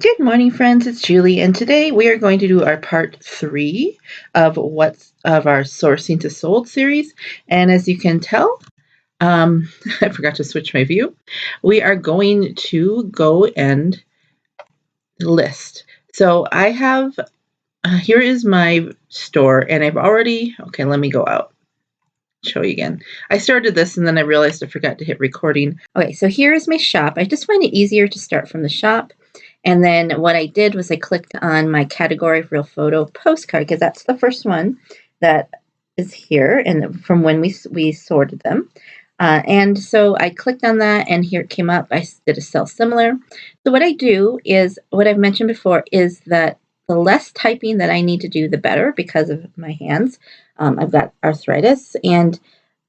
Good morning, friends. It's Julie, and today we are going to do our part 3 of our sourcing to sold series. And as you can tell, I forgot to switch my view. We are going to go and list. So I have here is my store, and I've already let me go out. Show you again. I started this and then I realized I forgot to hit recording. Okay, so here is my shop. I just find it easier to start from the shop. And then what I did was I clicked on my category Real Photo Postcard because that's the first one that is here and from when we sorted them. And so I clicked on that and here it came up. I did a sell similar. So what I do is what I've mentioned before is that the less typing that I need to do, the better because of my hands. I've got arthritis. And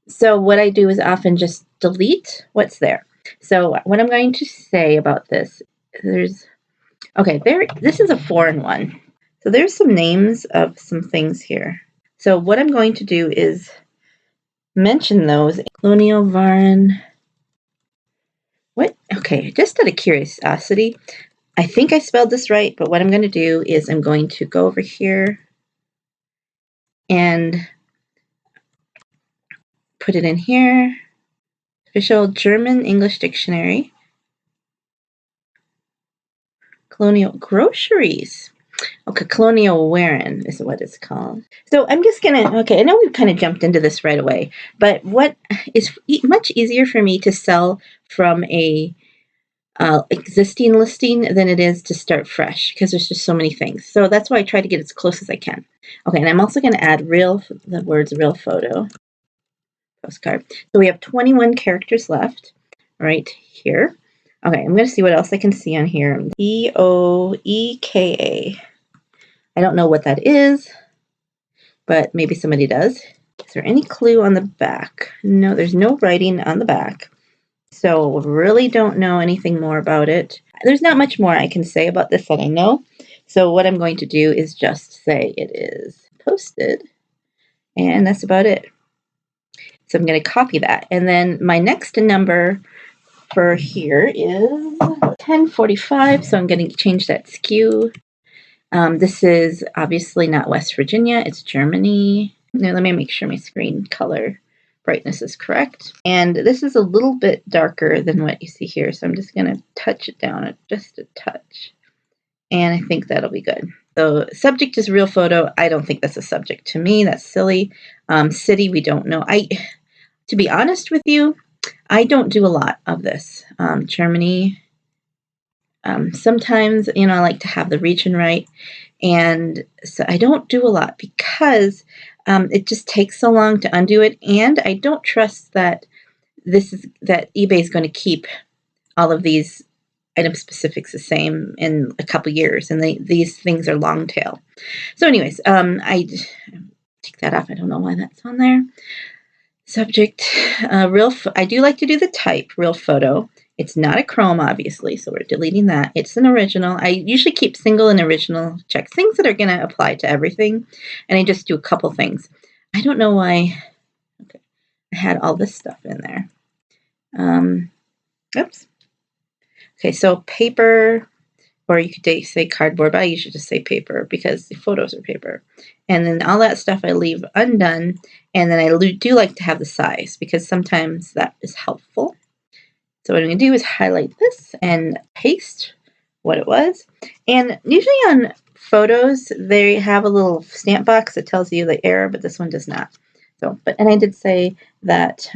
so what I do is often just delete what's there. So what I'm going to say about this, this is a foreign one. So there's some names of some things here. So what I'm going to do is mention those. Colonial Varan. What? Okay, just out of curiosity, I think I spelled this right, but what I'm going to do is I'm going to go over here and put it in here. Official German English Dictionary. Colonial Groceries. Okay, Colonial Waren is what it's called. So I'm just going to, I know we've kind of jumped into this right away, but what is much easier for me to sell from a existing listing than it is to start fresh because there's just so many things. So that's why I try to get as close as I can. Okay, and I'm also going to add the words real photo postcard. So we have 21 characters left right here. Okay, I'm going to see what else I can see on here. EOEKA. I don't know what that is, but maybe somebody does. Is there any clue on the back? No, there's no writing on the back. So really don't know anything more about it. There's not much more I can say about this that I know. So what I'm going to do is just say it is posted, and that's about it. So I'm going to copy that. And then my next number for here is 1045. So I'm going to change that SKU. This is obviously not West Virginia. It's Germany. Now let me make sure my screen color brightness is correct. And this is a little bit darker than what you see here. So I'm just going to touch it down just a touch. And I think that'll be good. So subject is real photo. I don't think that's a subject to me. That's silly. City, we don't know. To be honest with you, I don't do a lot of this. Germany. Sometimes, I like to have the region right. And so I don't do a lot because it just takes so long to undo it. And I don't trust that eBay is going to keep all of these item specifics the same in a couple years. And these things are long tail. So anyways, I take that off. I don't know why that's on there. Subject, I do like to do the type, real photo. It's not a chrome, obviously, so we're deleting that. It's an original. I usually keep single and original checks, things that are going to apply to everything, and I just do a couple things. I don't know why I had all this stuff in there. Oops. Okay, so paper, or you could say cardboard, but I usually just say paper because the photos are paper. And then all that stuff I leave undone, and then I do like to have the size because sometimes that is helpful. So what I'm going to do is highlight this and paste what it was. And usually on photos, they have a little stamp box that tells you the error, but this one does not. And I did say that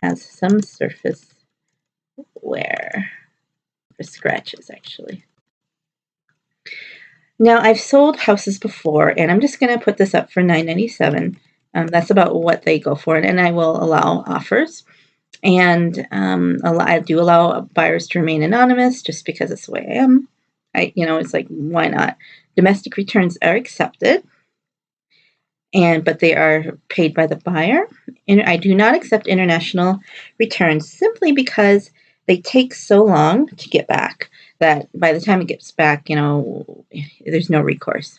has some surface wear, or scratches actually. Now I've sold houses before, and I'm just going to put this up for $9.97. That's about what they go for, and I will allow offers. And I do allow buyers to remain anonymous just because it's the way I am. It's like, why not? Domestic returns are accepted, but they are paid by the buyer. And I do not accept international returns simply because they take so long to get back that by the time it gets back, there's no recourse.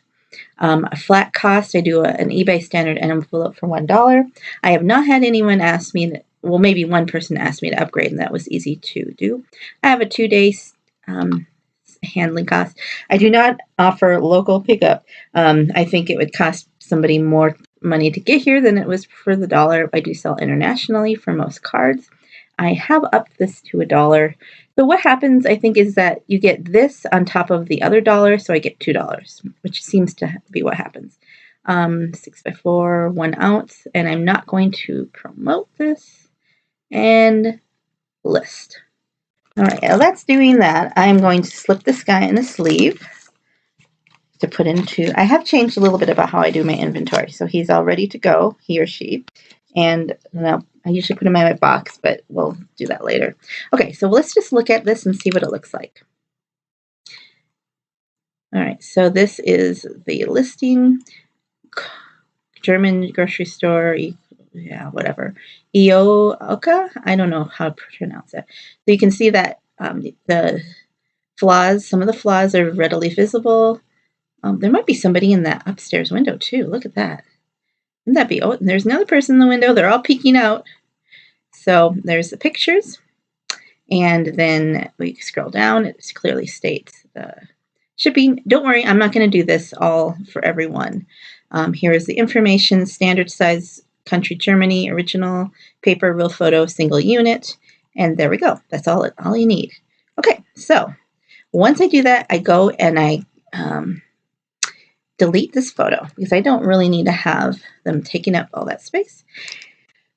A flat cost, I do an eBay standard envelope for $1. I have not had anyone ask me that. Well, maybe one person asked me to upgrade, and that was easy to do. I have a 2-day handling costs. I do not offer local pickup. I think it would cost somebody more money to get here than it was for the dollar. I do sell internationally for most cards. I have upped this to $1. So what happens, I think, is that you get this on top of the other dollar, so I get $2, which seems to be what happens. 6x4, 1 ounce, and I'm not going to promote this. And list. All right, while that's doing that, I'm going to slip this guy in a sleeve to put into, I have changed a little bit about how I do my inventory. So he's all ready to go, he or she. And now I usually put him in my box, but we'll do that later. Okay, so let's just look at this and see what it looks like. All right, so this is the listing. German grocery store, yeah, whatever. Ioka? I don't know how to pronounce it. So you can see that the flaws, some of the flaws are readily visible. There might be somebody in that upstairs window too. Look at that. Wouldn't that be, oh, there's another person in the window. They're all peeking out. So there's the pictures. And then we scroll down. It clearly states the shipping. Don't worry, I'm not going to do this all for everyone. Here is the information, standard size, country Germany, original, paper, real photo, single unit. And there we go. That's all you need. Okay, so once I do that, I go and I delete this photo because I don't really need to have them taking up all that space.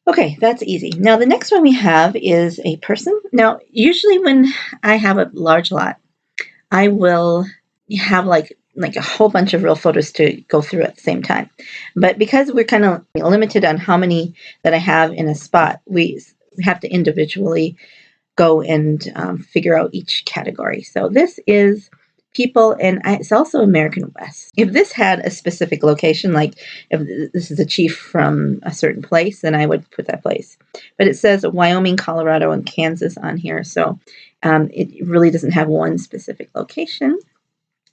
Okay, that's easy. Now the next one we have is a person. Now, usually when I have a large lot, I will have like a whole bunch of real photos to go through at the same time. But because we're kind of limited on how many that I have in a spot, we have to individually go and figure out each category. So this is people, and it's also American West. If this had a specific location, like if this is a chief from a certain place, then I would put that place. But it says Wyoming, Colorado, and Kansas on here. So it really doesn't have one specific location.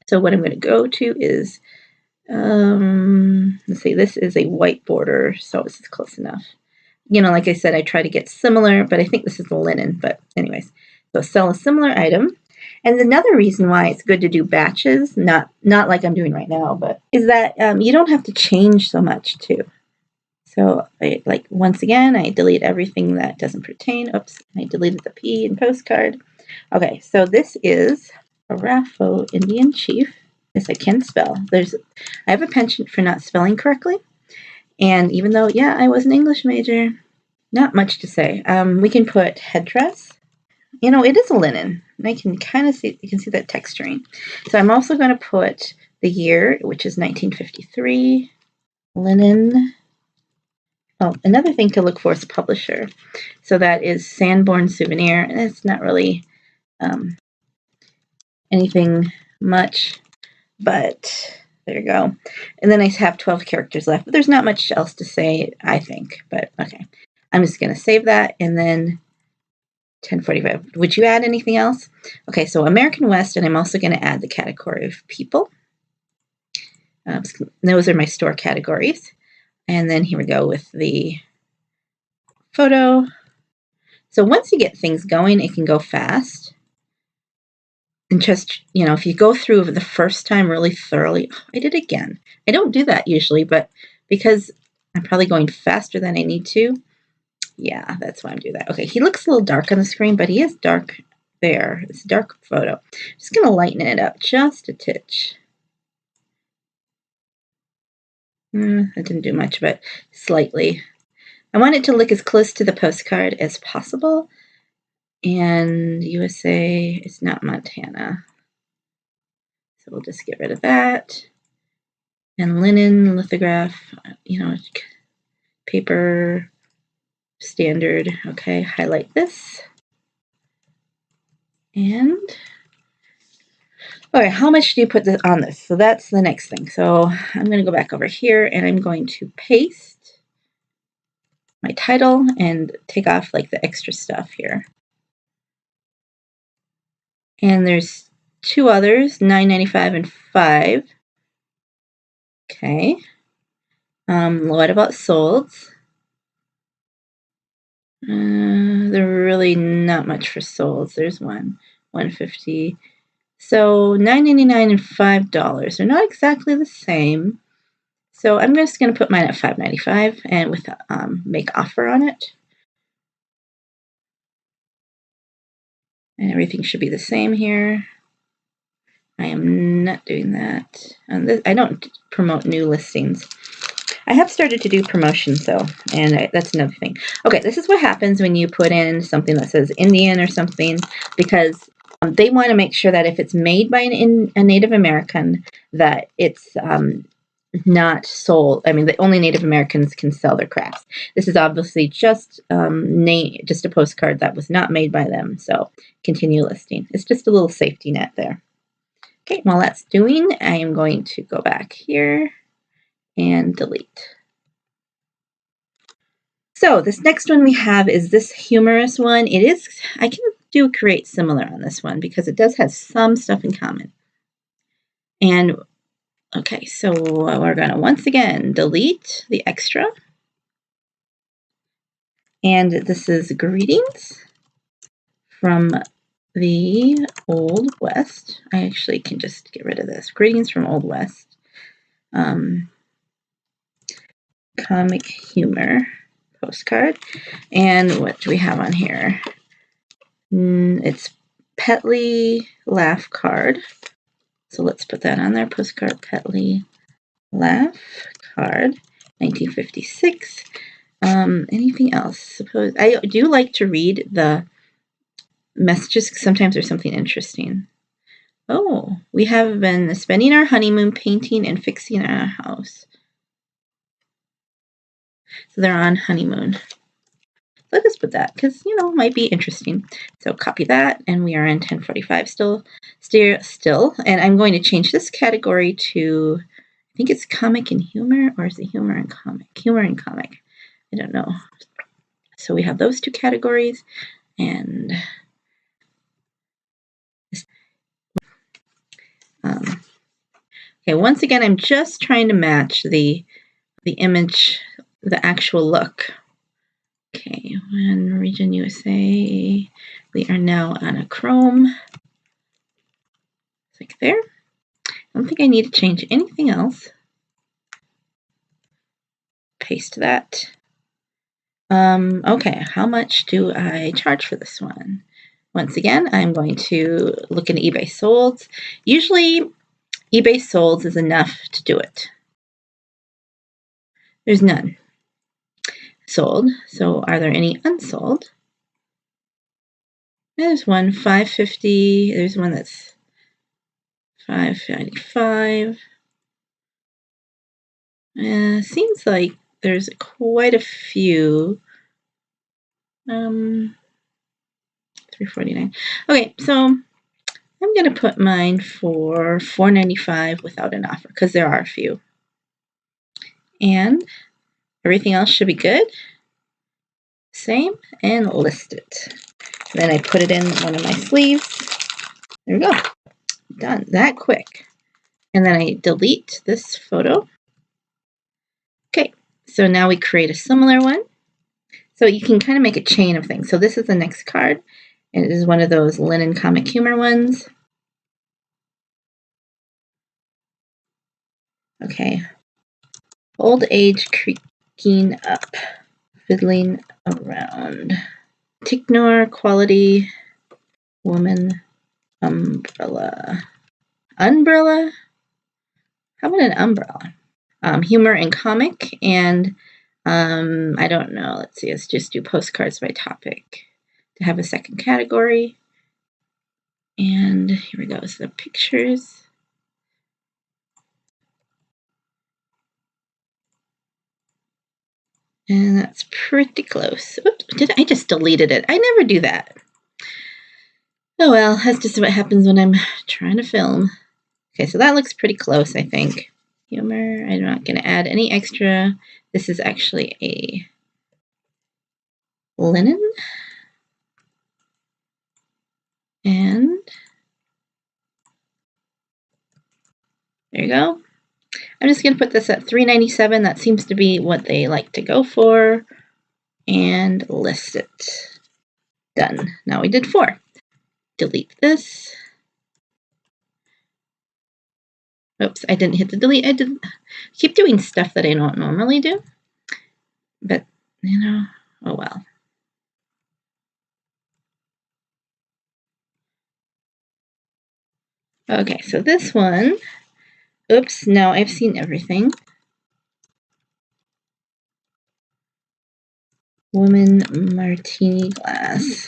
So what I'm going to go to is, let's see, this is a white border, so this is close enough. You know, like I said, I try to get similar, but I think this is the linen. But anyways, so sell a similar item. And another reason why it's good to do batches, not like I'm doing right now, but is that you don't have to change so much too. So once again, I delete everything that doesn't pertain. Oops, I deleted the P in postcard. Okay, so this is Arapaho Indian Chief. Yes, I can spell. I have a penchant for not spelling correctly. And even though, yeah, I was an English major, not much to say. We can put headdress. You know, it is a linen. And I can kind of see, you can see that texturing. So I'm also going to put the year, which is 1953. Linen. Oh, another thing to look for is publisher. So that is Sanborn Souvenir. And it's not really anything much, but there you go. And then I have 12 characters left, but there's not much else to say, I think. But okay, I'm just going to save that, and then 1045. Would you add anything else? Okay, so American West, and I'm also going to add the category of people. Those are my store categories. And then here we go with the photo. So once you get things going, it can go fast. And just, you know, if you go through the first time really thoroughly, I did again. I don't do that usually, but because I'm probably going faster than I need to, yeah, that's why I'm doing that. Okay, he looks a little dark on the screen, but he is dark there. It's a dark photo. Just going to lighten it up just a titch. That didn't do much, but slightly. I want it to look as close to the postcard as possible. And USA is not Montana. So we'll just get rid of that. And linen, lithograph, you know, paper, standard. Okay, highlight this. And, all right, how much do you put on this? So that's the next thing. So I'm going to go back over here, and I'm going to paste my title and take off like the extra stuff here. And there's two others, $9.95 and $5. Okay. What about solds? They're really not much for solds. There's one, $150. So $9.99 and $5. They're not exactly the same. So I'm just going to put mine at $5.95 and with make offer on it. And everything should be the same here. I am not doing that. I don't promote new listings. I have started to do promotions though, and that's another thing. Okay, this is what happens when you put in something that says Indian or something, because they want to make sure that if it's made by a Native American, that it's not sold. I mean, the only Native Americans can sell their crafts. This is obviously just just a postcard that was not made by them. So continue listing. It's just a little safety net there. Okay, while that's doing, I am going to go back here and delete. So this next one we have is this Humorous one. I can do create similar on this one because it does have some stuff in common. And okay, so we're going to once again delete the extra. And this is greetings from the Old West. I actually can just get rid of this. Greetings from Old West. Comic humor postcard. And what do we have on here? It's Petley laugh card. So let's put that on there. Postcard Petley laugh card, 1956. Anything else? Suppose I do like to read the messages. Sometimes there's something interesting. Oh, we have been spending our honeymoon painting and fixing our house. So they're on honeymoon. Let's just put that because, it might be interesting. So copy that, and we are in 1045 still. And I'm going to change this category to, I think it's comic and humor, or is it humor and comic? Humor and comic. I don't know. So we have those two categories, and okay. Once again, I'm just trying to match the image, the actual look. Okay, when region USA, we are now on a Chrome. Click there. I don't think I need to change anything else. Paste that. Okay, how much do I charge for this one? Once again, I'm going to look in eBay solds. Usually, eBay solds is enough to do it. There's none sold. So are there any unsold? There's one, $5.50. There's one that's $5.95. Seems like there's quite a few. $3.49. Okay, so I'm going to put mine for $4.95 without an offer because there are a few. And everything else should be good. Same, and list it. And then I put it in one of my sleeves. There we go. Done. That quick. And then I delete this photo. Okay, so now we create a similar one. So you can kind of make a chain of things. So this is the next card. And it is one of those linen comic humor ones. Okay. Old age creaking up, fiddling around. Ticknor quality woman umbrella. Umbrella? How about an umbrella? Humor and comic, and I don't know. Let's see. Let's just do postcards by topic to have a second category. And here we go. So the pictures. And that's pretty close. Oops, I just deleted it? I never do that. Oh well, that's just what happens when I'm trying to film. Okay, so that looks pretty close, I think. Humor, I'm not going to add any extra. This is actually a linen. And there you go. I'm just going to put this at $3.97. That seems to be what they like to go for. And list it. Done. Now we did 4. Delete this. Oops, I didn't hit the delete. I did keep doing stuff that I don't normally do. But, oh well. Okay, so this one, oops, now I've seen everything. Woman martini glass.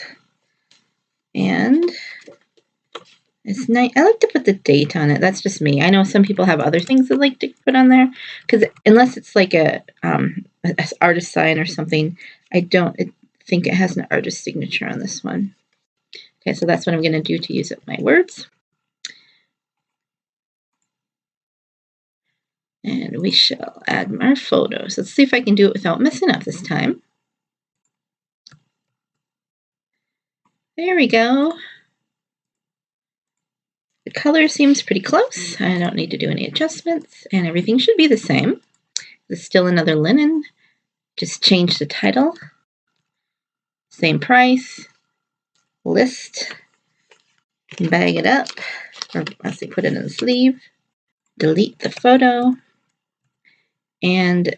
And it's nice. I like to put the date on it. That's just me. I know some people have other things they like to put on there, because unless it's like a artist sign or something, I don't think it has an artist signature on this one. Okay, so that's what I'm going to do to use up my words. And we shall add our photos. Let's see if I can do it without messing up this time. There we go. The color seems pretty close. I don't need to do any adjustments, and everything should be the same. It's still another linen. Just change the title. Same price. List. Bag it up. Or let's see, put it in the sleeve. Delete the photo. And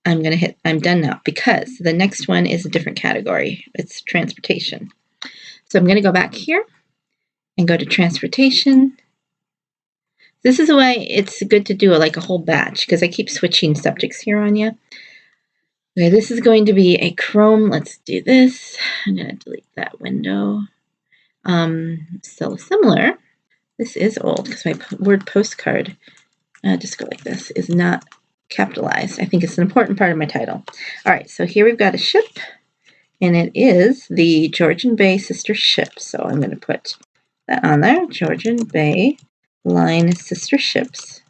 I'm going to hit I'm done now, because the next one is a different category. It's transportation. So I'm going to go back here and go to transportation. This is why it's good to do like a whole batch, because I keep switching subjects here on you. Okay, this is going to be a chrome. Let's do this. I'm going to delete that window. So similar. This is old because my word postcard, just go like this, is not capitalized. I think it's an important part of my title. All right, so here we've got a ship, and it is the Georgian Bay sister ship. So I'm going to put that on there. Georgian Bay Line sister ships.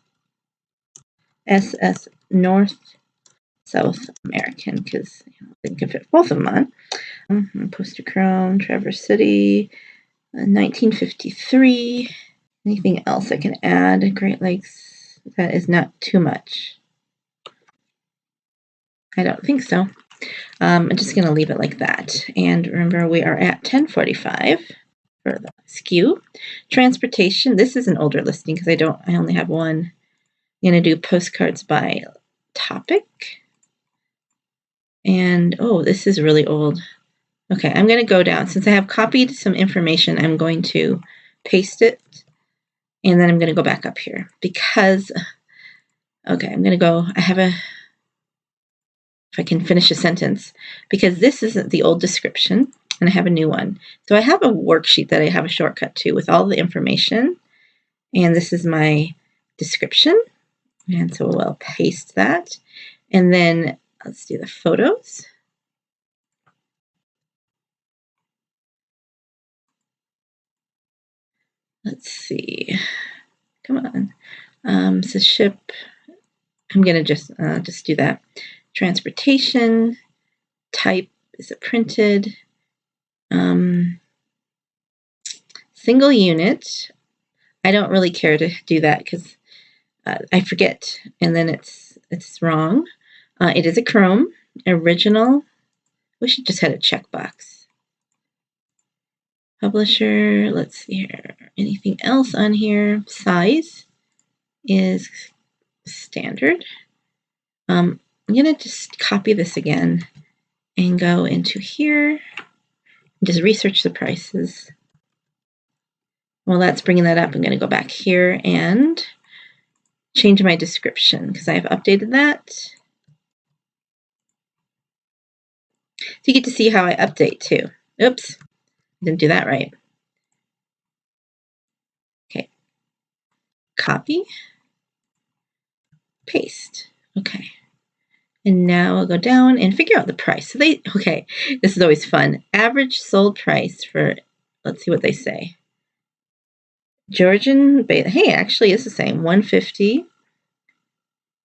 SS North South American, because they can fit both of them on. Poster Chrome, Traverse City, 1953. Anything else I can add? Great Lakes, that is not too much. I don't think so. I'm just going to leave it like that. And remember, we are at 10:45 for the SKU. Transportation, this is an older listing because I only have one. I'm going to do postcards by topic. And, oh, this is really old. Okay, I'm going to go down. Since I have copied some information, I'm going to paste it. And then I'm going to go back up here because, okay, I'm going to go, if I can finish a sentence, because this isn't the old description and I have a new one. So I have a worksheet that I have a shortcut to with all the information. And this is my description. And so we'll paste that. And then let's do the photos. Let's see. Come on. So ship. I'm gonna just do that. Transportation. Type, is it printed? Single unit. I don't really care to do that because I forget, and then it's wrong. It is a chrome original. Wish it just had a checkbox. Publisher. Let's see here. Anything else on here? Size is standard. I'm gonna just copy this again and go into here and just research the prices. While that's bringing that up, I'm going to go back here and change my description because I have updated that. So you get to see how I update too. Oops, didn't do that right. Okay, copy, paste. Okay, and now I'll go down and figure out the price. So okay, this is always fun. Average sold price for, let's see what they say. Georgian Bay, hey, actually it's the same, $150,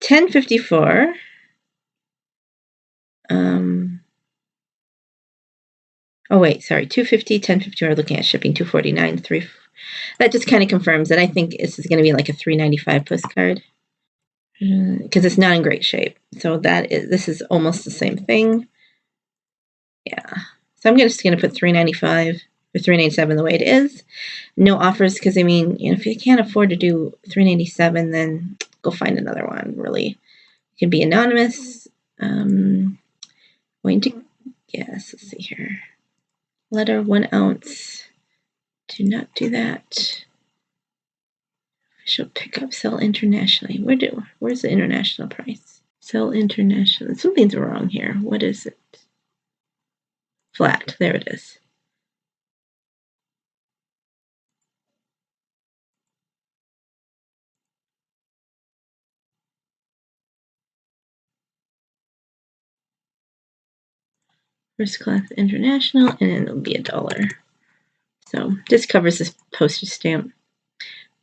$10.54. Oh wait, sorry, $250, $10.50. We're looking at shipping, $249, $3. That just kind of confirms that I think this is going to be like a $3.95 postcard because it's not in great shape. So this is almost the same thing. Yeah. So I'm just going to put $3.95. for $3.97 the way it is. No offers because, I mean, if you can't afford to do $3.97, then go find another one, really. It can be anonymous. Going to guess, let's see here. Letter 1 ounce. Do not do that. Official pickup, sell internationally. Where's the international price? Sell international. Something's wrong here. What is it? Flat. There it is. First class international, and then it'll be $1. So this covers this postage stamp.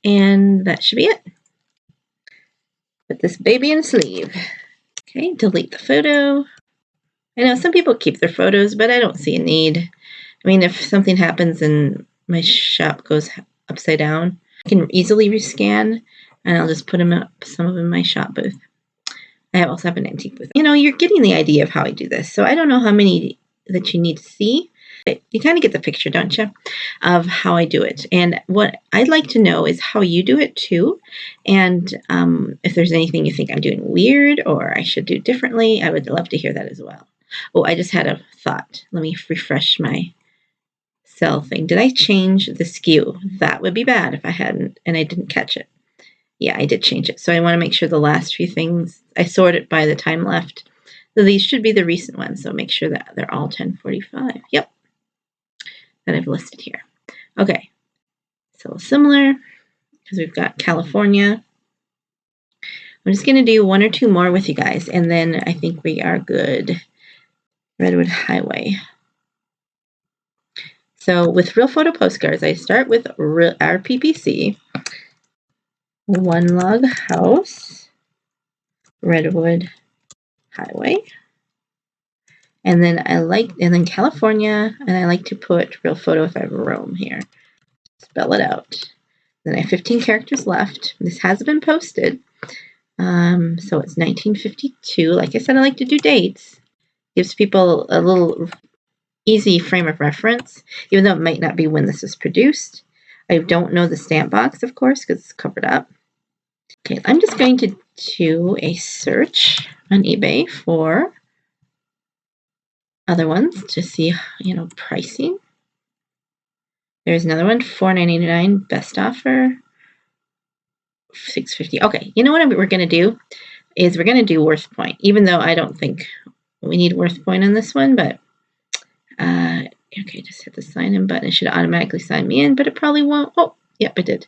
And that should be it. Put this baby in a sleeve. Okay, delete the photo. I know some people keep their photos, but I don't see a need. I mean, if something happens and my shop goes upside down, I can easily rescan, and I'll just put them up, some of them in my shop booth. I also have an antique booth. You know, you're getting the idea of how I do this. So I don't know how many that you need to see. You kind of get the picture, don't you, of how I do it. And what I'd like to know is how you do it too. And if there's anything you think I'm doing weird or I should do differently, I would love to hear that as well. Oh, I just had a thought. Let me refresh my cell thing. Did I change the skew? That would be bad if I hadn't and I didn't catch it. Yeah, I did change it. So I want to make sure the last few things, I sort it by the time left. So these should be the recent ones. So make sure that they're all 1045. Yep. That I've listed here. Okay. So similar, because we've got California. I'm just going to do 1 or 2 more with you guys, and then I think we are good. Redwood Highway. So with Real Photo Postcards, I start with our PPC. One Log House, Redwood Highway. And then California, and I like to put Real Photo if I have room here. Spell it out. Then I have 15 characters left. This has been posted. So it's 1952. Like I said, I like to do dates. Gives people a little easy frame of reference, even though it might not be when this was produced. I don't know the stamp box, of course, because it's covered up. Okay, I'm just going to do a search on eBay for other ones to see, pricing. There's another one, $4.99, best offer, $6.50. Okay, you know what we're going to do is we're going to do worth point, even though I don't think we need worth point on this one, but okay, just hit the sign in button. It should automatically sign me in, but it probably won't. Oh, yep, it did.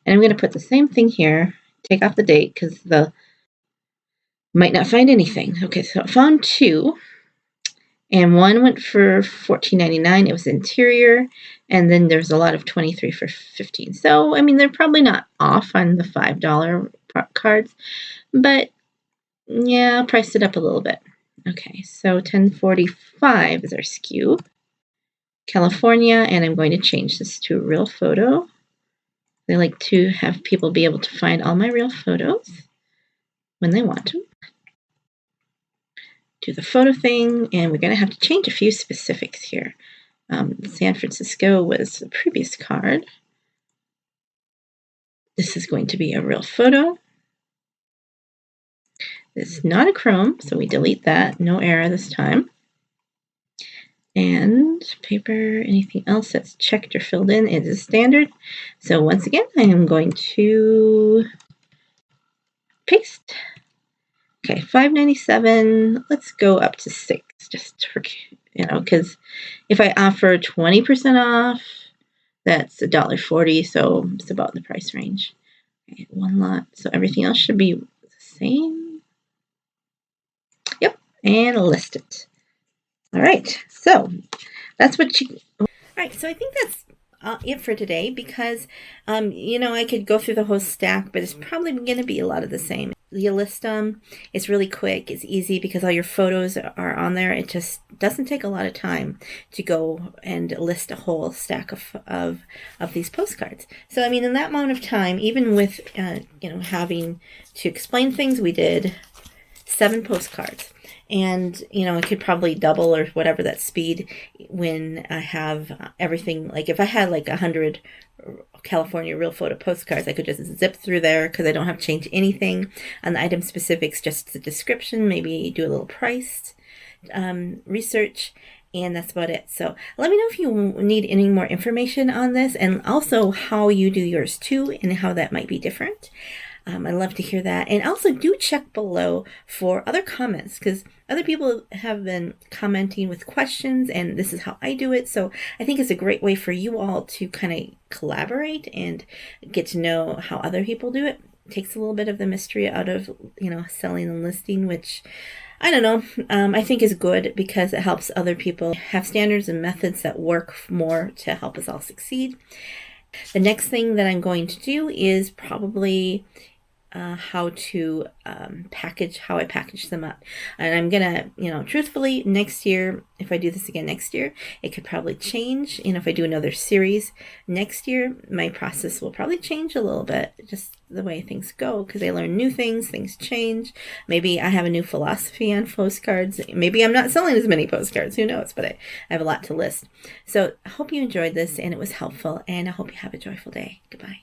And I'm going to put the same thing here, take off the date because might not find anything. Okay, so I found 2. And one went for $14.99. It was interior. And then there's a lot of 23 for $15. So, I mean, they're probably not off on the $5 cards. But, yeah, priced it up a little bit. Okay, so 1045 is our skew. California, and I'm going to change this to Real Photo. I like to have people be able to find all my real photos when they want to. Do the photo thing, and we're going to have to change a few specifics here. San Francisco was the previous card. This is going to be a real photo. This is not a chrome, so we delete that. No error this time. And paper, anything else that's checked or filled in is standard. So once again, I am going to paste. Okay, $5.97. Let's go up to $6, just for, because if I offer 20% off, that's $1.40, so it's about the price range. Okay, 1 lot, so everything else should be the same. Yep, and list it. All right, so that's what you. All right, so I think that's it for today because, I could go through the whole stack, but it's probably going to be a lot of the same. You list them. It's really quick. It's easy because all your photos are on there. It just doesn't take a lot of time to go and list a whole stack of these postcards. So, I mean, in that amount of time, even with, having to explain things, we did 7 postcards. And, it could probably double or whatever that speed when I have everything. Like if I had like 100 California Real Photo postcards, I could just zip through there because I don't have to change anything on the item specifics, just the description, maybe do a little price research, and that's about it. So let me know if you need any more information on this, and also how you do yours too and how that might be different. I'd love to hear that. And also do check below for other comments, because other people have been commenting with questions, and this is how I do it. So I think it's a great way for you all to kind of collaborate and get to know how other people do it. It takes a little bit of the mystery out of, selling and listing, which I don't know, I think is good because it helps other people have standards and methods that work more to help us all succeed. The next thing that I'm going to do is probably how I package them up. And I'm gonna, truthfully, next year, if I do this again next year, it could probably change. If I do another series next year, my process will probably change a little bit, just the way things go, because I learn new things change. Maybe I have a new philosophy on postcards. Maybe I'm not selling as many postcards, who knows, but I have a lot to list. So I hope you enjoyed this and it was helpful, and I hope you have a joyful day. Goodbye.